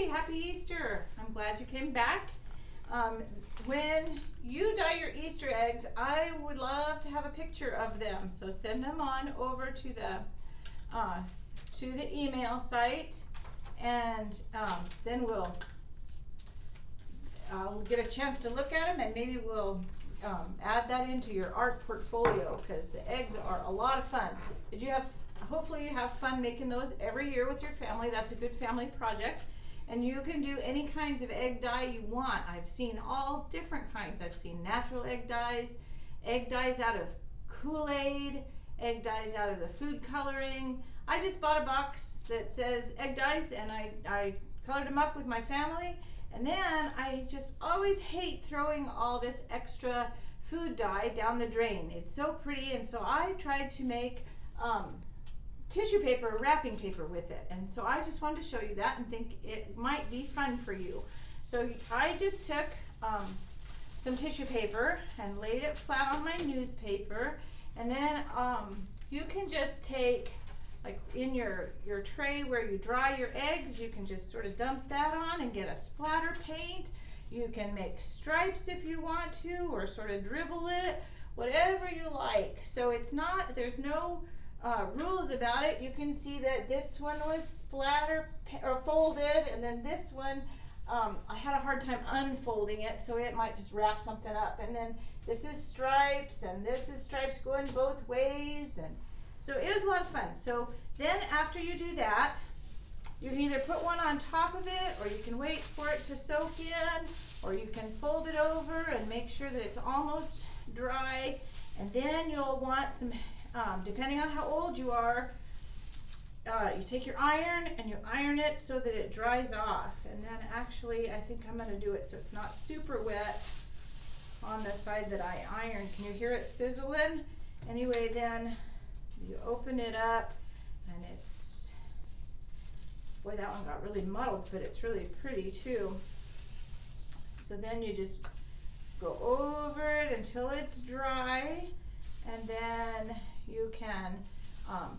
Hey, happy Easter. I'm glad you came back. When you dye your Easter eggs, I would love to have a picture of them. So send them on over to the email site, and then I'll get a chance to look at them, and maybe we'll add that into your art portfolio, because the eggs are a lot of fun. Hopefully you have fun making those every year with your family. That's a good family project. And you can do any kinds of egg dye you want. I've seen all different kinds. I've seen natural egg dyes out of Kool-Aid, egg dyes out of the food coloring. I just bought a box that says egg dyes, and I colored them up with my family. And then I just always hate throwing all this extra food dye down the drain. It's so pretty, and so I tried to make tissue paper, wrapping paper with it. And so I just wanted to show you that and think it might be fun for you. So I just took some tissue paper and laid it flat on my newspaper, and then you can just take, like in your tray where you dry your eggs, you can just sort of dump that on and get a splatter paint. You can make stripes if you want to, or sort of dribble it, whatever you like. So there's no rules about it. You can see that this one was splatter or folded, and then this one I had a hard time unfolding it, so it might just wrap something up. And then this is stripes, and this is stripes going both ways, and so it was a lot of fun. So then after you do that, you can either put one on top of it, or you can wait for it to soak in, or you can fold it over and make sure that it's almost dry. And then you'll want some, depending on how old you are, you take your iron and you iron it so that it dries off. And then actually, I think I'm going to do it so it's not super wet on the side that I ironed. Can you hear it sizzling? Anyway, then you open it up, and it's, boy, that one got really muddled, but it's really pretty too. So then you just go over it until it's dry, and then you can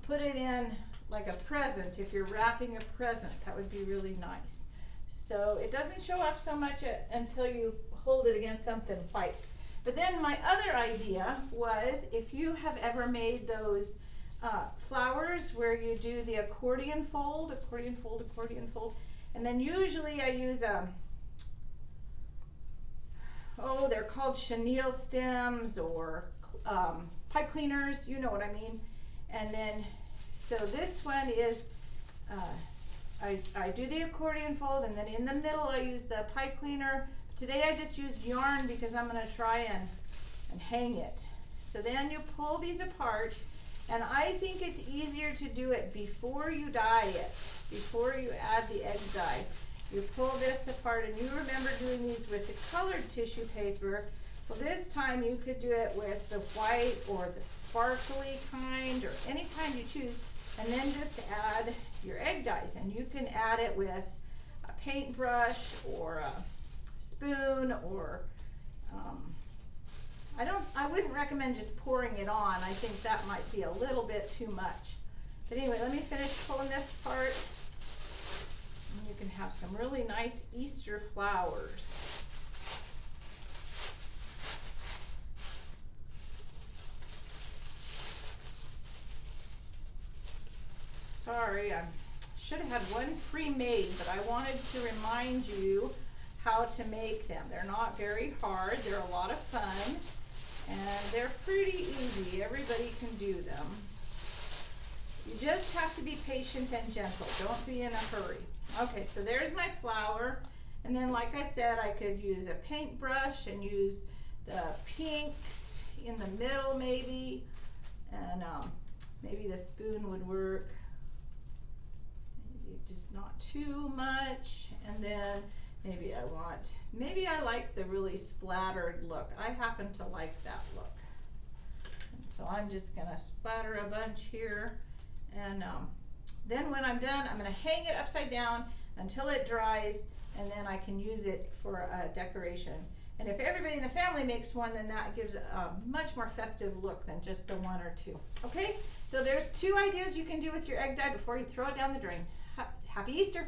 put it in like a present. If you're wrapping a present, that would be really nice. So it doesn't show up so much until you hold it against something white. But then my other idea was, if you have ever made those flowers where you do the accordion fold, and then usually I use they're called chenille stems, or pipe cleaners, you know what I mean. And then, so this one is, I do the accordion fold, and then in the middle I use the pipe cleaner. Today I just used yarn because I'm going to try and hang it. So then you pull these apart, and I think it's easier to do it before you dye it, before you add the egg dye. You pull this apart, and you remember doing these with the colored tissue paper. Well, this time you could do it with the white or the sparkly kind, or any kind you choose, and then just add your egg dyes. And you can add it with a paintbrush or a spoon, or I wouldn't recommend just pouring it on. I think that might be a little bit too much. But anyway, let me finish pulling this apart. And you can have some really nice Easter flowers. Sorry, I should have had one pre-made, but I wanted to remind you how to make them. They're not very hard. They're a lot of fun, and they're pretty easy. Everybody can do them. You just have to be patient and gentle. Don't be in a hurry. Okay, so there's my flower, and then like I said, I could use a paintbrush and use the pinks in the middle maybe, and maybe the spoon would work. Maybe just not too much, and then maybe I like the really splattered look. I happen to like that look. And so I'm just gonna splatter a bunch here, and then when I'm done, I'm gonna hang it upside down until it dries, and then I can use it for a decoration. And if everybody in the family makes one, then that gives a much more festive look than just the one or two. Okay, so there's 2 ideas you can do with your egg dye before you throw it down the drain. Happy Easter!